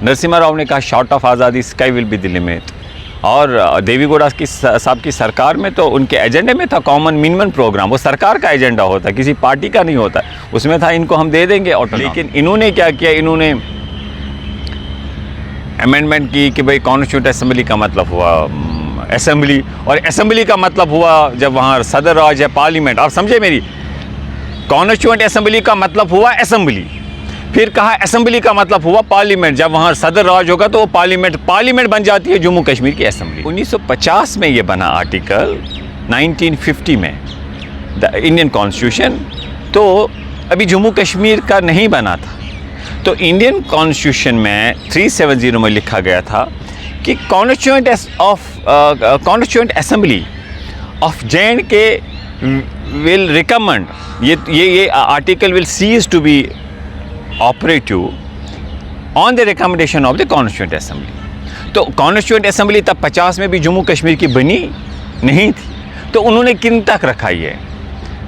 नरसिम्हा राव ने कहा short of आज़ादी sky will be the limit. और देवीगौड़ा की साहब की सरकार में तो उनके एजेंडे में था कॉमन मिनिमम प्रोग्राम। वो सरकार का एजेंडा होता, किसी पार्टी का नहीं होता। उसमें था इनको हम दे देंगे ऑटोनॉमी। लेकिन इन्होंने क्या किया, इन्होंने अमेंडमेंट की कि भाई कॉन्स्टिट्यूंट असेंबली का मतलब हुआ असेंबली, और असेंबली का मतलब हुआ जब वहाँ सदर राज है पार्लियामेंट। आप समझे मेरी, कॉन्स्टिट्यूंट असेंबली का मतलब हुआ असेंबली, फिर कहा असेंबली का मतलब हुआ पार्लियामेंट। जब वहाँ सदर राज होगा तो वो पार्लियामेंट बन जाती है जम्मू कश्मीर की असेंबली। 1950 में ये बना आर्टिकल, 1950 में द इंडियन कॉन्स्टिट्यूशन, तो अभी जम्मू कश्मीर का नहीं बना था। तो इंडियन कॉन्स्टिट्यूशन में 370 में लिखा गया था कि constituent assembly of J&K will recommend, ये article will cease to be operative on the recommendation of the constituent assembly. तो कॉन्स्टिट्यूंट असेंबली तब 50 में भी जम्मू कश्मीर की बनी नहीं थी, तो उन्होंने किन तक रखा ये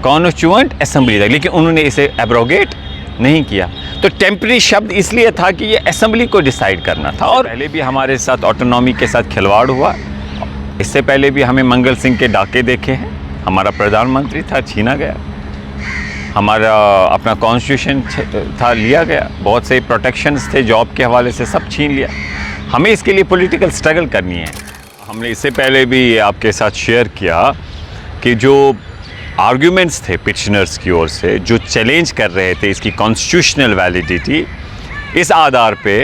कॉन्स्टिट्यूंट असेंबली तक, लेकिन उन्होंने इसे एब्रोगेट नहीं किया। तो टेम्पररी शब्द इसलिए था कि ये असेंबली को डिसाइड करना था। और पहले भी हमारे साथ ऑटोनॉमी के साथ खिलवाड़ हुआ, इससे पहले भी हमें मंगल सिंह के डाके देखे हैं। हमारा प्रधानमंत्री था, छीना गया। हमारा अपना कॉन्स्टिट्यूशन था, लिया गया। बहुत से प्रोटेक्शंस थे जॉब के हवाले से, सब छीन लिया। हमें इसके लिए पॉलिटिकल स्ट्रगल करनी है। हमने इससे पहले भी आपके साथ शेयर किया कि जो आर्ग्यूमेंट्स थे पिटिशनर्स की ओर से, जो चैलेंज कर रहे थे इसकी कॉन्स्टिट्यूशनल वैलिडिटी, इस आधार पे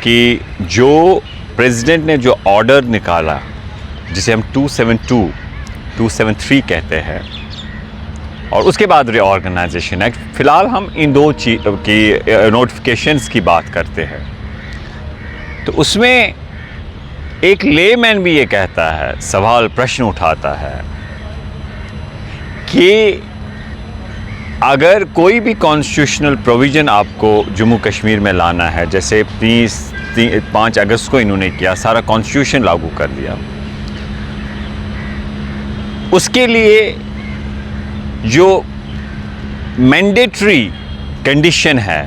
कि जो प्रेसिडेंट ने जो ऑर्डर निकाला जिसे हम 272, 273 कहते हैं, और उसके बाद रीऑर्गेनाइजेशन एक्ट, फ़िलहाल हम इन दो चीज़ की नोटिफिकेशंस की बात करते हैं। तो उसमें एक लेमैन भी ये कहता है, सवाल प्रश्न उठाता है कि अगर कोई भी कॉन्स्टिट्यूशनल प्रोविज़न आपको जम्मू कश्मीर में लाना है, जैसे 5 अगस्त को इन्होंने किया, सारा कॉन्स्टिट्यूशन लागू कर दिया, उसके लिए जो मैंडेटरी कंडीशन है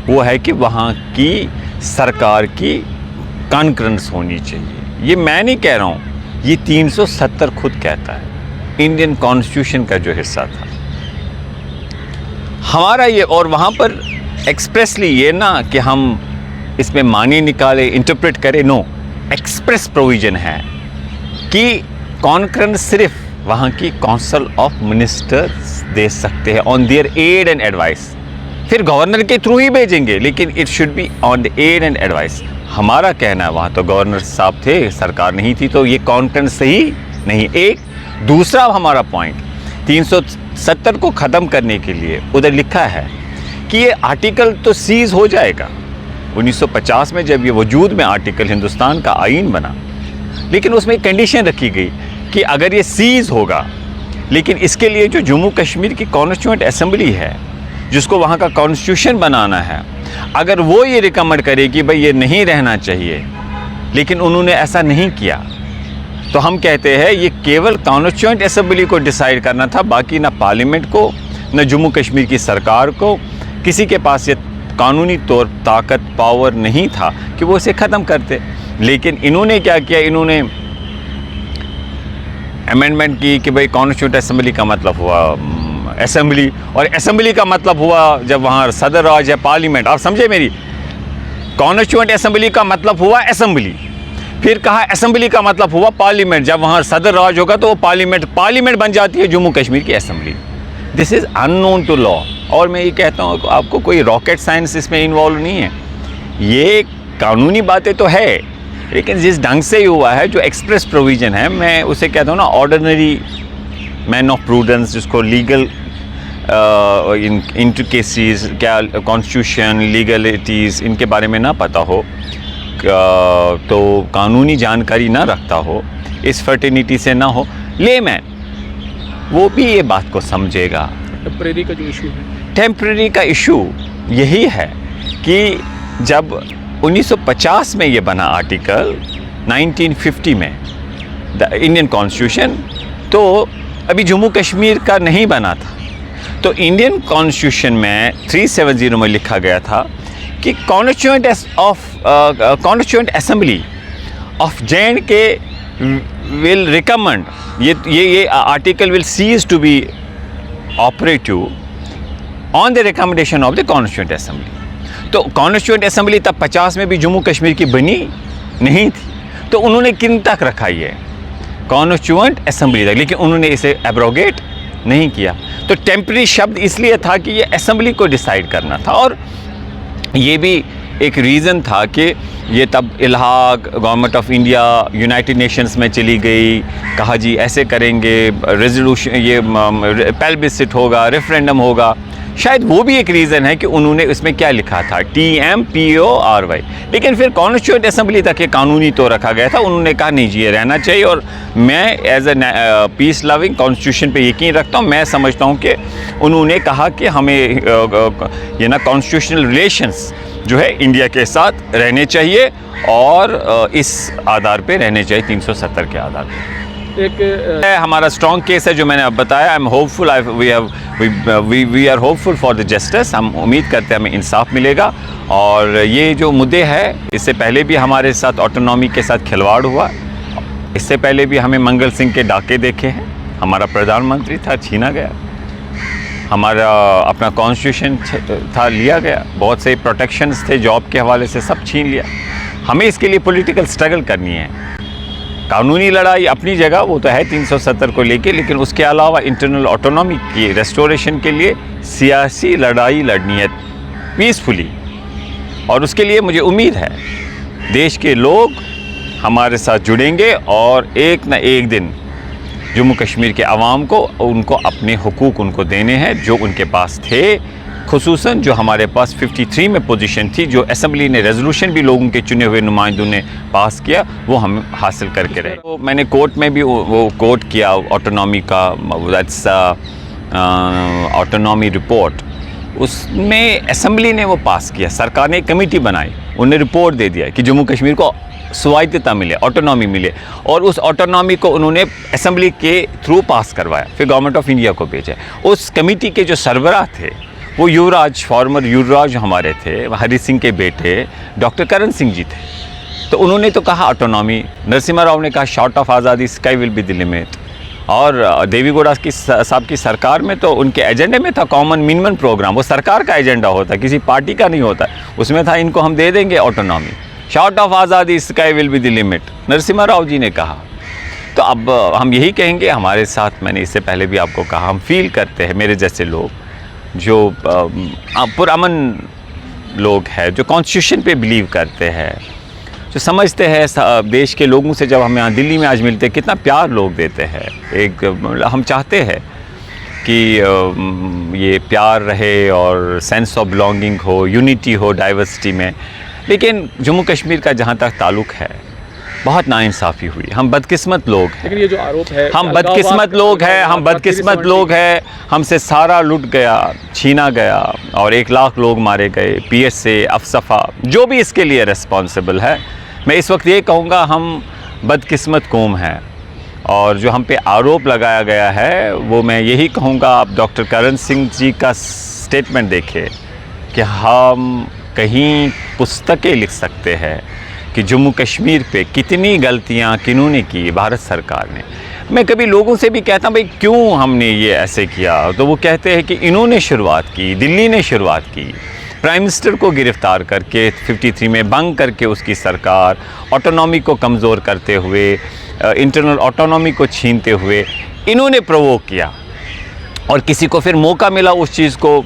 वो है कि वहाँ की सरकार की कॉन्करेंस होनी चाहिए। ये मैं नहीं कह रहा हूँ, ये 370 खुद कहता है, इंडियन कॉन्स्टिट्यूशन का जो हिस्सा था हमारा ये। और वहाँ पर एक्सप्रेसली ये ना कि हम इसमें मानी निकाले, इंटरप्रेट करें, नो, एक्सप्रेस प्रोविज़न है कि कॉन्करेंस सिर्फ वहाँ की काउंसिल ऑफ मिनिस्टर्स दे सकते हैं on their aid and advice. फिर गवर्नर के थ्रू ही भेजेंगे, लेकिन it should be on the aid and advice. हमारा कहना है वहाँ तो गवर्नर साहब थे, सरकार नहीं थी, तो ये कॉन्करेंस सही नहीं। एक दूसरा हमारा पॉइंट 370 को ख़त्म करने के लिए उधर लिखा है कि ये आर्टिकल तो सीज़ हो जाएगा। 1950 में जब ये वजूद में आर्टिकल हिंदुस्तान का आईन बना, लेकिन उसमें एक कंडीशन रखी गई कि अगर ये सीज़ होगा, लेकिन इसके लिए जो जम्मू कश्मीर की कॉन्स्टिट्यूंट असेंबली है, जिसको वहाँ का कॉन्स्टिट्यूशन बनाना है, अगर वो ये रिकमेंड करे कि भाई ये नहीं रहना चाहिए, लेकिन उन्होंने ऐसा नहीं किया, तो हम कहते हैं ये केवल कॉन्स्टिट्यूंट असेंबली को डिसाइड करना था, बाकी ना पार्लियामेंट को, न जम्मू कश्मीर की सरकार को, किसी के पास ये कानूनी तौर ताकत पावर नहीं था कि वो इसे ख़त्म करते। लेकिन इन्होंने क्या किया, इन्होंने अमेंडमेंट की कि भाई कॉन्स्टिट्यूंट असेंबली का मतलब हुआ असेंबली, और असेंबली का मतलब हुआ जब वहाँ सदर राज है पार्लियामेंट। आप समझे मेरी, कॉन्स्टिट्यूंट असेंबली का मतलब हुआ असेंबली, फिर कहा असेंबली का मतलब हुआ पार्लियामेंट। जब वहाँ सदर राज होगा तो वो पार्लियामेंट बन जाती है जम्मू कश्मीर की assembly. This is unknown to law. और मैं ये कहता हूँ आपको, कोई रॉकेट साइंस इसमें इन्वॉल्व नहीं है, ये कानूनी बातें तो है, लेकिन जिस ढंग से हुआ है, जो एक्सप्रेस प्रोविज़न है, मैं उसे कहता हूँ ना ऑर्डिनरी मैन ऑफ प्रूडेंस, जिसको लीगल इंट्रिकेसीज, क्या कॉन्स्टिट्यूशन, लीगलिटीज़, इनके बारे में ना पता हो, तो कानूनी जानकारी ना रखता हो, इस फर्टिनिटी से ना हो, लेमैन, वो भी ये बात को समझेगा। टेम्परेरी का जो इशू है, टेम्परेरी का इशू यही है कि जब 1950 में ये बना आर्टिकल, 1950 में द इंडियन कॉन्स्टिट्यूशन, तो अभी जम्मू कश्मीर का नहीं बना था। तो इंडियन कॉन्स्टिट्यूशन में 370 में लिखा गया था कि constituent of Constituent Assembly of J&K will recommend, ये article will cease to be operative on the recommendation of the Constituent Assembly. तो Constituent Assembly तब 50 में भी जम्मू कश्मीर की बनी नहीं थी, तो उन्होंने किन तक रखा ये Constituent Assembly तक, लेकिन उन्होंने इसे एब्रोगेट नहीं किया। तो टेम्पररी शब्द इसलिए था कि ये असेंबली को डिसाइड करना था, और ये भी एक रीज़न था कि ये तब इल्हाक government of India United Nations में चली गई, कहा जी ऐसे करेंगे, रेजोल्यूशन ये प्लेबिसिट होगा, रेफरेंडम होगा। शायद वो भी एक रीज़न है कि उन्होंने इसमें क्या लिखा था TMPORY, लेकिन फिर कॉन्स्टिट्यूएंट असेंबली तक ये कानूनी तो रखा गया था। उन्होंने कहा नहीं जी ये रहना चाहिए, और मैं as a peace loving constitution पे यकीन रखता हूँ। मैं समझता हूँ कि उन्होंने कहा कि हमें ये ना कॉन्स्टिट्यूशनल रिलेशंस जो है इंडिया के साथ रहने चाहिए, और इस आधार पे रहने चाहिए 370 के आधार पे। एक हमारा स्ट्रॉन्ग केस है जो मैंने अब बताया। I am hopeful, we are hopeful for the justice. हम उम्मीद करते हैं हमें इंसाफ मिलेगा। और ये जो मुद्दे हैं, इससे पहले भी हमारे साथ ऑटोनॉमी के साथ खिलवाड़ हुआ, इससे पहले भी हमें मंगल सिंह के डाके देखे हैं, हमारा प्रधानमंत्री था छीना गया, हमारा अपना कॉन्स्टिट्यूशन था लिया गया, बहुत से प्रोटेक्शंस थे जॉब के हवाले से सब छीन लिया। हमें इसके लिए पॉलिटिकल स्ट्रगल करनी है। कानूनी लड़ाई अपनी जगह वो तो है 370 को लेके, लेकिन उसके अलावा इंटरनल ऑटोनॉमी की रेस्टोरेशन के लिए सियासी लड़ाई लड़नी है पीसफुली, और उसके लिए मुझे उम्मीद है देश के लोग हमारे साथ जुड़ेंगे, और एक न एक दिन जम्मू कश्मीर के अवाम को उनको अपने हुकूक उनको देने हैं जो उनके पास थे, खुसूसन जो हमारे पास 53 में पोजीशन थी, जो असेंबली ने रेजोल्यूशन भी लोगों के चुने हुए नुमाइंदों ने पास किया, वो हम हासिल करके रहे। तो मैंने कोर्ट में भी वो कोर्ट किया ऑटोनॉमी का, दैट्स ऑटोनॉमी रिपोर्ट, उसमें असेंबली ने वो पास किया, सरकार ने एक कमेटी बनाई, उन्हें रिपोर्ट दे दिया कि जम्मू कश्मीर को स्वायत्तता मिले, ऑटोनॉमी मिले, और उस ऑटोनॉमी को उन्होंने असेंबली के थ्रू पास करवाया, फिर गवर्नमेंट ऑफ इंडिया को भेजा। उस कमेटी के जो सरबराह थे वो युवराज, फॉर्मर युवराज हमारे थे, हरी सिंह के बेटे डॉक्टर करण सिंह जी थे। तो उन्होंने तो कहा ऑटोनॉमी, नरसिम्हा राव ने कहा शॉर्ट ऑफ आज़ादी sky will be the limit, और देवीगौड़ा की साहब की सरकार में तो उनके एजेंडे में था कॉमन मिनिमम प्रोग्राम, वो सरकार का एजेंडा होता, किसी पार्टी का नहीं होता, उसमें था इनको हम दे देंगे ऑटोनॉमी, शॉर्ट ऑफ आज़ादी sky will be the limit, Narasimha Rao ji ने कहा। तो अब हम यही कहेंगे, हमारे साथ मैंने इससे पहले भी आपको कहा, हम फील करते हैं, मेरे जैसे लोग जो पुरअमन लोग हैं, जो कॉन्स्टिट्यूशन पे बिलीव करते हैं, जो समझते हैं देश के लोगों से, जब हम यहाँ दिल्ली में आज मिलते हैं कितना प्यार लोग देते हैं। एक हम चाहते हैं कि ये प्यार रहे और सेंस ऑफ बिलोंगिंग हो, यूनिटी हो डाइवर्सिटी में, लेकिन जम्मू कश्मीर का जहाँ तक ताल्लुक़ है बहुत नाइंसाफ़ी हुई। हम बदकिस्मत लोग हैं, लेकिन ये जो आरोप है, हम बदकिस्मत लोग हैं, हम बदकिस्मत लोग हैं, हमसे सारा लूट गया, छीना गया, और 1 लाख लोग मारे गए, PSA, अफसफा, जो भी इसके लिए रिस्पॉन्सिबल है। मैं इस वक्त ये कहूँगा हम बदकिस्मत कौम हैं, और जो हम पे आरोप लगाया गया है वो मैं यही कहूँगा, आप डॉक्टर करण सिंह जी का स्टेटमेंट देखें कि हम कहीं पुस्तकें लिख सकते हैं कि जम्मू कश्मीर पे कितनी गलतियाँ किन्होंने की, भारत सरकार ने। मैं कभी लोगों से भी कहता हूँ भाई क्यों हमने ये ऐसे किया, तो वो कहते हैं कि इन्होंने शुरुआत की, दिल्ली ने शुरुआत की, प्राइम मिनिस्टर को गिरफ़्तार करके 53 में भंग करके उसकी सरकार, ऑटोनॉमी को कमज़ोर करते हुए, इंटरनल ऑटोनॉमी को छीनते हुए इन्होंने प्रोवोक किया, और किसी को फिर मौका मिला उस चीज़ को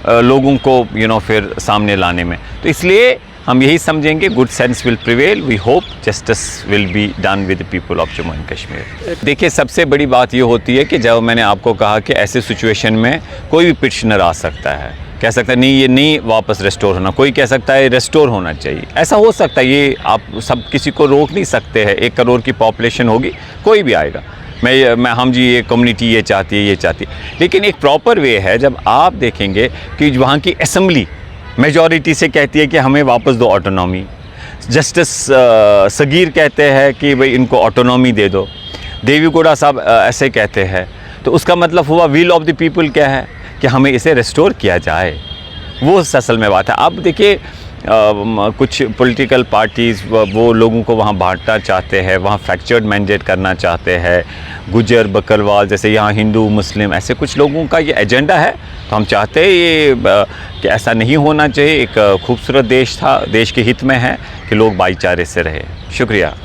लोगों को फिर सामने लाने में। तो इसलिए हम यही समझेंगे good sense will prevail, we hope justice will be done with the people of Jammu and Kashmir. देखिए सबसे बड़ी बात ये होती है कि जब मैंने आपको कहा कि ऐसे सिचुएशन में कोई भी पिटिशनर आ सकता है, कह सकता है नहीं ये नहीं वापस रेस्टोर होना, कोई कह सकता है रेस्टोर होना चाहिए, ऐसा हो सकता है, ये आप सब किसी को रोक नहीं सकते हैं। 1 करोड़ की पॉपुलेशन होगी, कोई भी आएगा, मैं हम जी ये कम्युनिटी ये चाहती है, ये चाहती है, लेकिन एक प्रॉपर वे है। जब आप देखेंगे कि वहाँ की असेंबली मेजॉरिटी से कहती है कि हमें वापस दो ऑटोनॉमी, जस्टिस सगीर कहते हैं कि भाई इनको ऑटोनॉमी दे दो, देवीगौड़ा साहब ऐसे कहते हैं, तो उसका मतलब हुआ विल ऑफ द पीपल क्या है कि हमें इसे रेस्टोर किया जाए, वो असल में बात है। अब देखिए कुछ पॉलिटिकल पार्टीज़ वो लोगों को वहाँ बांटना चाहते हैं, वहाँ फ्रैक्चर्ड मैंडेट करना चाहते हैं। गुजर बकरवाल जैसे यहाँ हिंदू मुस्लिम ऐसे कुछ लोगों का ये एजेंडा है। तो हम चाहते हैं ये कि ऐसा नहीं होना चाहिए। एक खूबसूरत देश था, देश के हित में है कि लोग भाईचारे से रहे। शुक्रिया।